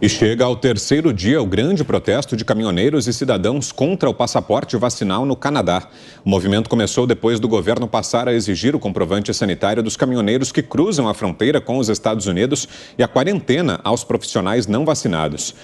E chega ao terceiro dia o grande protesto de caminhoneiros e cidadãos contra o passaporte vacinal no Canadá. O movimento começou depois do governo passar a exigir o comprovante sanitário dos caminhoneiros que cruzam a fronteira com os Estados Unidos e a quarentena aos profissionais não vacinados.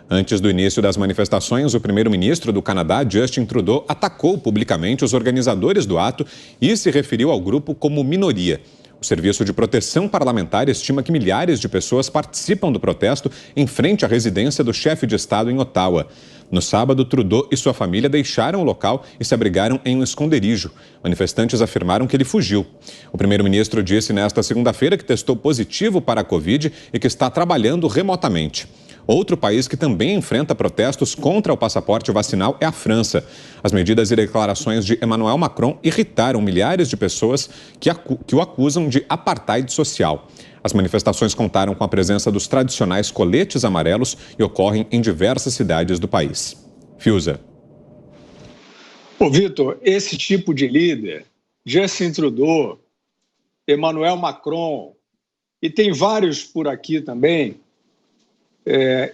Antes do início das manifestações, o primeiro-ministro do Canadá, Justin Trudeau, atacou publicamente os organizadores do ato e se referiu ao grupo como minoria. O Serviço de Proteção Parlamentar estima que milhares de pessoas participam do protesto em frente à residência do chefe de Estado em Ottawa. No sábado, Trudeau e sua família deixaram o local e se abrigaram em um esconderijo. Manifestantes afirmaram que ele fugiu. O primeiro-ministro disse nesta segunda-feira que testou positivo para a Covid e que está trabalhando remotamente. Outro país que também enfrenta protestos contra o passaporte vacinal é a França. As medidas e declarações de Emmanuel Macron irritaram milhares de pessoas que o acusam de apartheid social. As manifestações contaram com a presença dos tradicionais coletes amarelos e ocorrem em diversas cidades do país. Fiuza. Ô, Vitor, esse tipo de líder, Justin Trudeau, Emmanuel Macron, e tem vários por aqui também,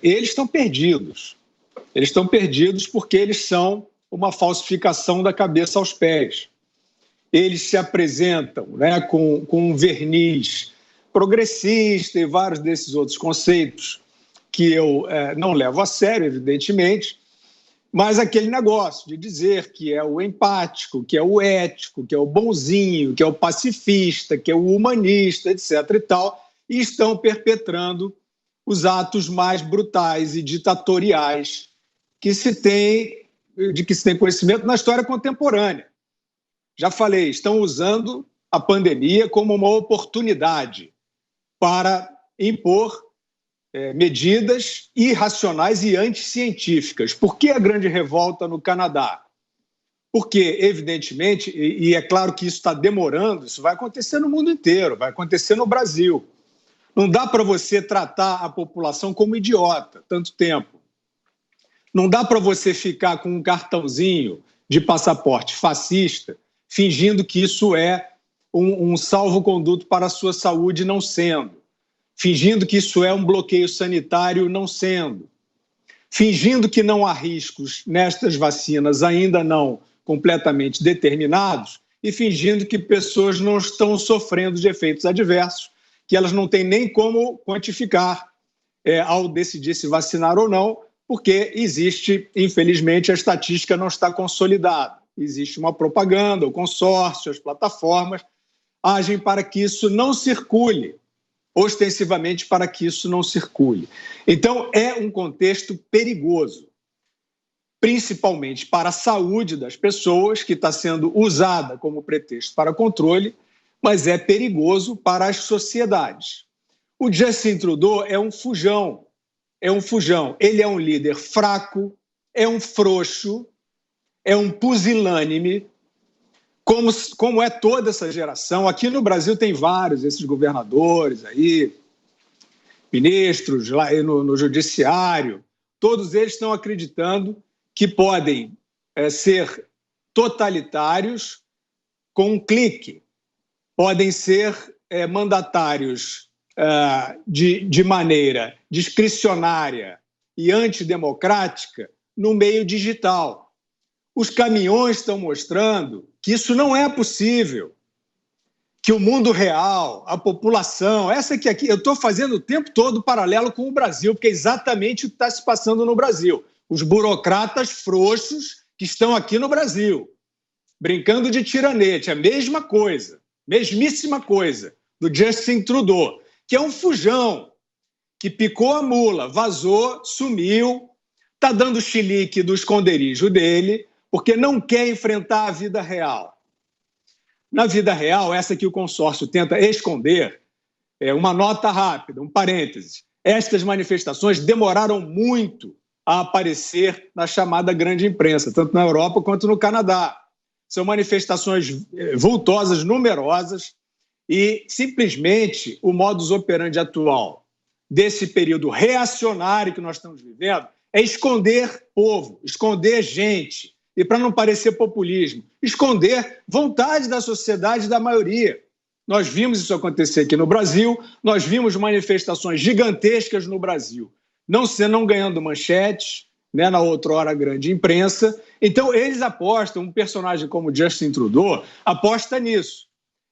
eles estão perdidos. Eles estão perdidos porque eles são uma falsificação da cabeça aos pés. Eles se apresentam, né, com um verniz progressista e vários desses outros conceitos que eu não levo a sério, evidentemente, mas aquele negócio de dizer que é o empático, que é o ético, que é o bonzinho, que é o pacifista, que é o humanista, etc. e tal, e estão perpetrando os atos mais brutais e ditatoriais de que se tem conhecimento na história contemporânea. Já falei, estão usando a pandemia como uma oportunidade para impor medidas irracionais e anticientíficas. Por que a grande revolta no Canadá? Porque, evidentemente, e é claro que isso está demorando, isso vai acontecer no mundo inteiro, vai acontecer no Brasil. Não dá para você tratar a população como idiota tanto tempo. Não dá para você ficar com um cartãozinho de passaporte fascista fingindo que isso é um salvo-conduto para a sua saúde, não sendo. Fingindo que isso é um bloqueio sanitário, não sendo. Fingindo que não há riscos nestas vacinas ainda não completamente determinados e fingindo que pessoas não estão sofrendo de efeitos adversos que elas não têm nem como quantificar ao decidir se vacinar ou não, porque existe, infelizmente, a estatística não está consolidada. Existe uma propaganda, o consórcio, as plataformas agem para que isso não circule, ostensivamente para que isso não circule. Então, é um contexto perigoso, principalmente para a saúde das pessoas, que está sendo usada como pretexto para controle, mas é perigoso para as sociedades. O Justin Trudeau é um fujão. Ele é um líder fraco, é um frouxo, é um pusilânime, como é toda essa geração. Aqui no Brasil tem vários, esses governadores aí, ministros lá no judiciário, todos eles estão acreditando que podem ser totalitários com um clique. Podem ser mandatários de maneira discricionária e antidemocrática no meio digital. Os caminhões estão mostrando que isso não é possível, que o mundo real, a população, essa que aqui, eu estou fazendo o tempo todo paralelo com o Brasil, porque é exatamente o que está se passando no Brasil. Os burocratas frouxos que estão aqui no Brasil, brincando de tiranete, a mesma coisa. Mesmíssima coisa, do Justin Trudeau, que é um fujão, que picou a mula, vazou, sumiu, está dando chilique do esconderijo dele, porque não quer enfrentar a vida real. Na vida real, essa que o consórcio tenta esconder, uma nota rápida, um parêntese. Estas manifestações demoraram muito a aparecer na chamada grande imprensa, tanto na Europa quanto no Canadá. São manifestações vultosas, numerosas, e simplesmente o modus operandi atual desse período reacionário que nós estamos vivendo é esconder povo, esconder gente, e para não parecer populismo, esconder vontade da sociedade da maioria. Nós vimos isso acontecer aqui no Brasil, nós vimos manifestações gigantescas no Brasil não ganhando manchetes, né, na outrora grande imprensa. Então, eles apostam, um personagem como Justin Trudeau aposta nisso.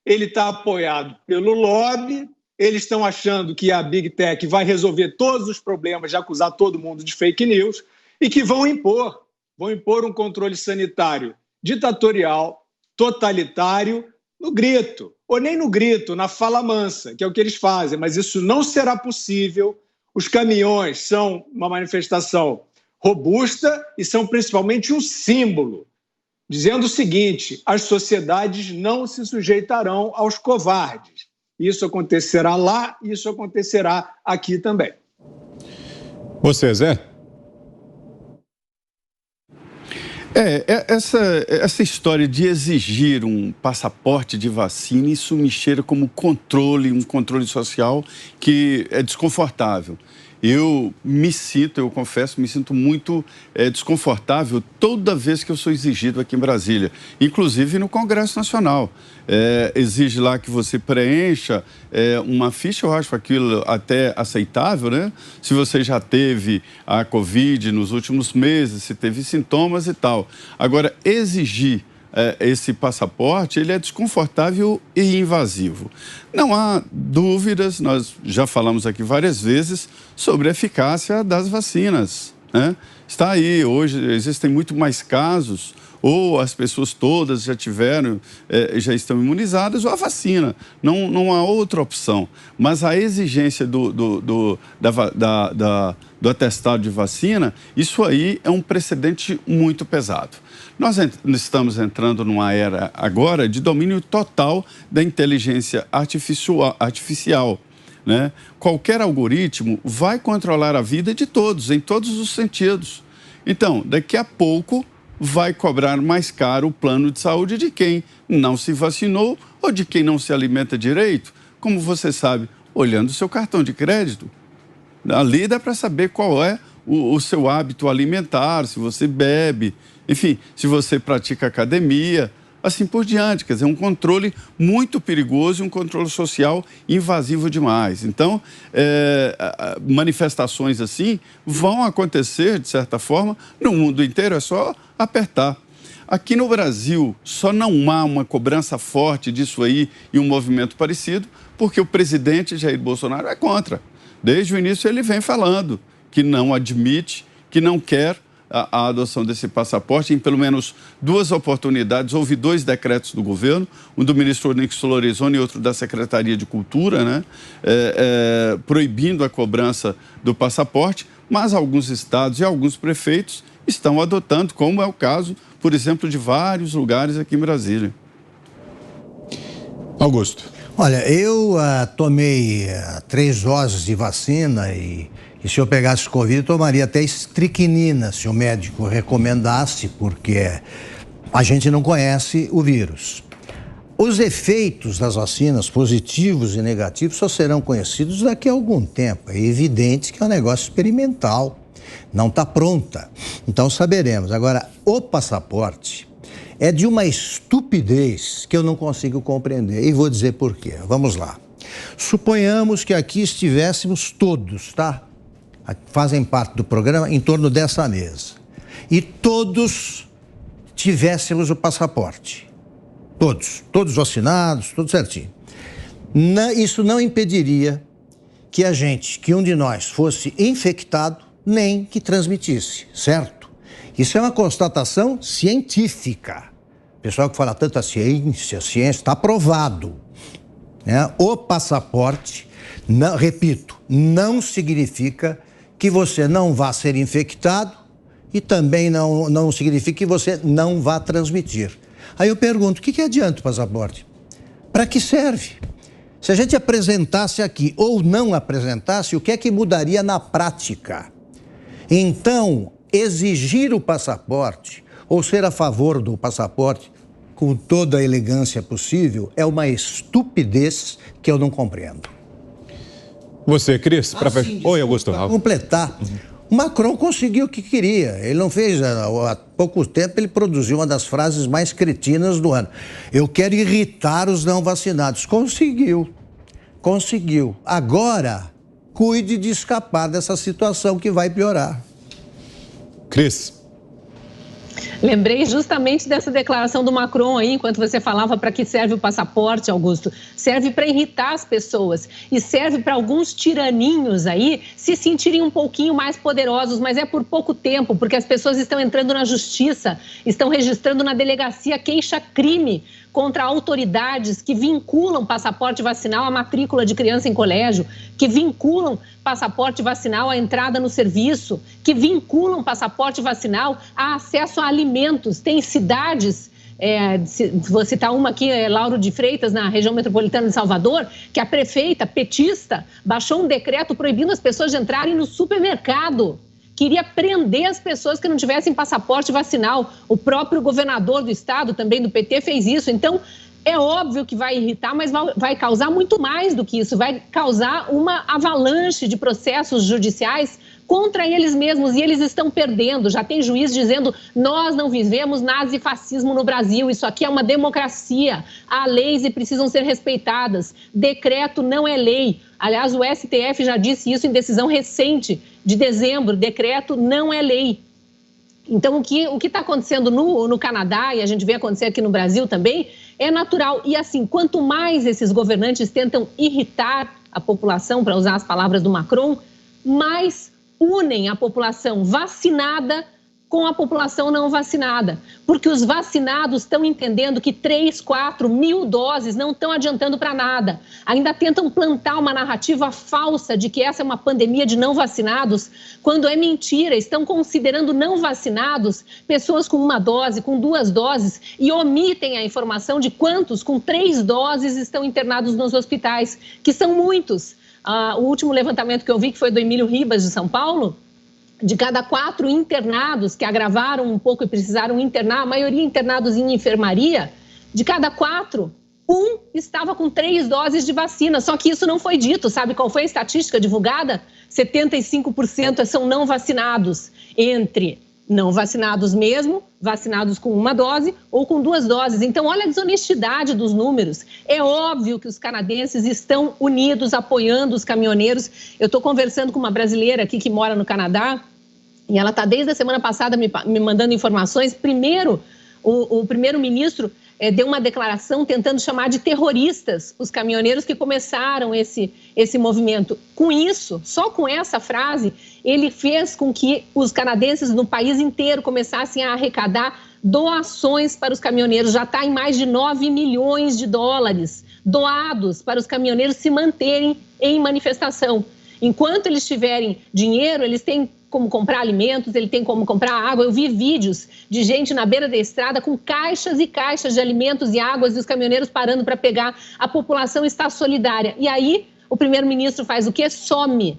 Ele está apoiado pelo lobby, eles estão achando que a Big Tech vai resolver todos os problemas de acusar todo mundo de fake news e que vão impor um controle sanitário ditatorial, totalitário, no grito, ou nem no grito, na fala mansa, que é o que eles fazem, mas isso não será possível. Os caminhões são uma manifestação robusta e são principalmente um símbolo, dizendo o seguinte: as sociedades não se sujeitarão aos covardes. Isso acontecerá lá, isso acontecerá aqui também. Você, Zé? Essa história de exigir um passaporte de vacina, isso me cheira como um controle social que é desconfortável. Eu confesso, me sinto muito desconfortável toda vez que eu sou exigido aqui em Brasília, inclusive no Congresso Nacional. Exige lá que você preencha uma ficha, eu acho aquilo até aceitável, né? Se você já teve a Covid nos últimos meses, se teve sintomas e tal. Agora, exigir esse passaporte, ele é desconfortável e invasivo. Não há dúvidas, nós já falamos aqui várias vezes sobre a eficácia das vacinas, né? Está aí, hoje existem muito mais casos, ou as pessoas todas já estão imunizadas, ou a vacina. Não há outra opção. Mas a exigência do atestado de vacina, isso aí é um precedente muito pesado. Nós estamos entrando numa era agora de domínio total da inteligência artificial, né? Qualquer algoritmo vai controlar a vida de todos, em todos os sentidos. Então, daqui a pouco, vai cobrar mais caro o plano de saúde de quem não se vacinou ou de quem não se alimenta direito, como você sabe, olhando o seu cartão de crédito. Ali dá para saber qual é o seu hábito alimentar, se você bebe, enfim, se você pratica academia, assim por diante. Quer dizer, um controle muito perigoso e um controle social invasivo demais. Então, manifestações assim vão acontecer, de certa forma, no mundo inteiro, é só apertar. Aqui no Brasil, só não há uma cobrança forte disso aí e um movimento parecido, porque o presidente Jair Bolsonaro é contra. Desde o início ele vem falando que não admite, que não quer a adoção desse passaporte. Em pelo menos 2 oportunidades, houve 2 decretos do governo, um do ministro Onyx Lorenzoni e outro da Secretaria de Cultura, né, proibindo a cobrança do passaporte, mas alguns estados e alguns prefeitos estão adotando, como é o caso, por exemplo, de vários lugares aqui em Brasília. Augusto. Olha, eu tomei 3 doses de vacina e se eu pegasse Covid, eu tomaria até estricnina, se o médico recomendasse, porque a gente não conhece o vírus. Os efeitos das vacinas, positivos e negativos, só serão conhecidos daqui a algum tempo. É evidente que é um negócio experimental, não está pronta. Então saberemos. Agora, o passaporte é de uma estupidez que eu não consigo compreender. E vou dizer por quê. Vamos lá. Suponhamos que aqui estivéssemos todos, tá? Fazem parte do programa em torno dessa mesa. E todos tivéssemos o passaporte. Todos vacinados, tudo certinho. Isso não impediria que um de nós fosse infectado, nem que transmitisse, certo? Isso é uma constatação científica. O pessoal que fala tanto a ciência está provado, né? O passaporte, repito, não significa que você não vá ser infectado e também não significa que você não vá transmitir. Aí eu pergunto, o que adianta o passaporte? Para que serve? Se a gente apresentasse aqui ou não apresentasse, o que é que mudaria na prática? Então, exigir o passaporte ou ser a favor do passaporte com toda a elegância possível é uma estupidez que eu não compreendo. Você, Cris, para Oi, Augusto. Para completar, o Macron conseguiu o que queria. Ele não fez, há pouco tempo ele produziu uma das frases mais cretinas do ano. Eu quero irritar os não vacinados. Conseguiu. Agora, cuide de escapar dessa situação que vai piorar. Cris. Lembrei justamente dessa declaração do Macron aí, enquanto você falava para que serve o passaporte, Augusto. Serve para irritar as pessoas e serve para alguns tiraninhos aí se sentirem um pouquinho mais poderosos, mas é por pouco tempo, porque as pessoas estão entrando na justiça, estão registrando na delegacia queixa-crime contra autoridades que vinculam passaporte vacinal à matrícula de criança em colégio, que vinculam passaporte vacinal à entrada no serviço, que vinculam passaporte vacinal a acesso a alimentos. Tem cidades, vou citar uma aqui, Lauro de Freitas, na região metropolitana de Salvador, que a prefeita petista baixou um decreto proibindo as pessoas de entrarem no supermercado. Queria prender as pessoas que não tivessem passaporte vacinal. O próprio governador do estado, também do PT, fez isso. Então, é óbvio que vai irritar, mas vai causar muito mais do que isso. Vai causar uma avalanche de processos judiciais contra eles mesmos, e eles estão perdendo. Já tem juiz dizendo: nós não vivemos nazifascismo no Brasil, isso aqui é uma democracia, há leis e precisam ser respeitadas, decreto não é lei. Aliás, o STF já disse isso em decisão recente, de dezembro, decreto não é lei. Então, o que está acontecendo no Canadá, e a gente vê acontecer aqui no Brasil também, é natural. E assim, quanto mais esses governantes tentam irritar a população, para usar as palavras do Macron, mais unem a população vacinada com a população não vacinada. Porque os vacinados estão entendendo que 3, 4 mil doses não estão adiantando para nada. Ainda tentam plantar uma narrativa falsa de que essa é uma pandemia de não vacinados, quando é mentira. Estão considerando não vacinados pessoas com 1 dose, com 2 doses, e omitem a informação de quantos com 3 doses estão internados nos hospitais, que são muitos. O último levantamento que eu vi, que foi do Emílio Ribas, de São Paulo, de cada 4 internados que agravaram um pouco e precisaram internar, a maioria internados em enfermaria, de cada 4, 1 estava com 3 doses de vacina. Só que isso não foi dito. Sabe qual foi a estatística divulgada? 75% são não vacinados, entre não vacinados mesmo, vacinados com 1 dose ou com 2 doses. Então, olha a desonestidade dos números. É óbvio que os canadenses estão unidos, apoiando os caminhoneiros. Eu estou conversando com uma brasileira aqui que mora no Canadá, e ela está desde a semana passada me mandando informações. Primeiro, o primeiro-ministro deu uma declaração tentando chamar de terroristas os caminhoneiros que começaram esse movimento. Com isso, só com essa frase, ele fez com que os canadenses no país inteiro começassem a arrecadar doações para os caminhoneiros. Já está em mais de 9 milhões de dólares doados para os caminhoneiros se manterem em manifestação. Enquanto eles tiverem dinheiro, eles têm como comprar alimentos, ele tem como comprar água. Eu vi vídeos de gente na beira da estrada com caixas e caixas de alimentos e águas, e os caminhoneiros parando para pegar. A população está solidária. E aí, o primeiro-ministro faz o quê? Some.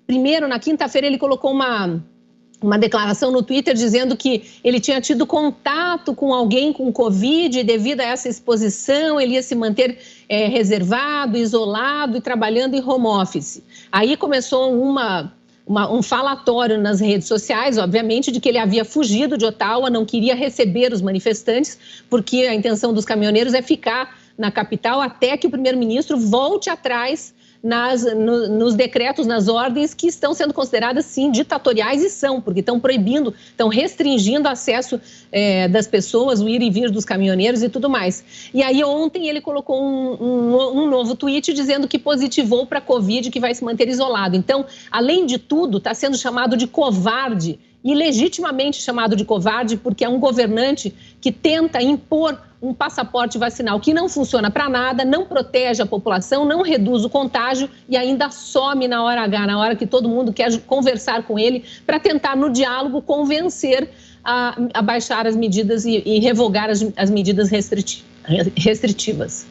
Primeiro, na quinta-feira, ele colocou uma declaração no Twitter dizendo que ele tinha tido contato com alguém com Covid, e devido a essa exposição, ele ia se manter reservado, isolado e trabalhando em home office. Aí começou um falatório nas redes sociais, obviamente, de que ele havia fugido de Ottawa, não queria receber os manifestantes, porque a intenção dos caminhoneiros é ficar na capital até que o primeiro-ministro volte atrás nos decretos, nas ordens que estão sendo consideradas, sim, ditatoriais, e são, porque estão proibindo, estão restringindo o acesso das pessoas, o ir e vir dos caminhoneiros e tudo mais. E aí ontem ele colocou um novo tweet dizendo que positivou para a Covid, que vai se manter isolado. Então, além de tudo, está sendo chamado de covarde, e legitimamente chamado de covarde, porque é um governante que tenta impor um passaporte vacinal que não funciona para nada, não protege a população, não reduz o contágio e ainda some na hora H, na hora que todo mundo quer conversar com ele, para tentar, no diálogo, convencer a baixar as medidas e revogar as medidas restritivas.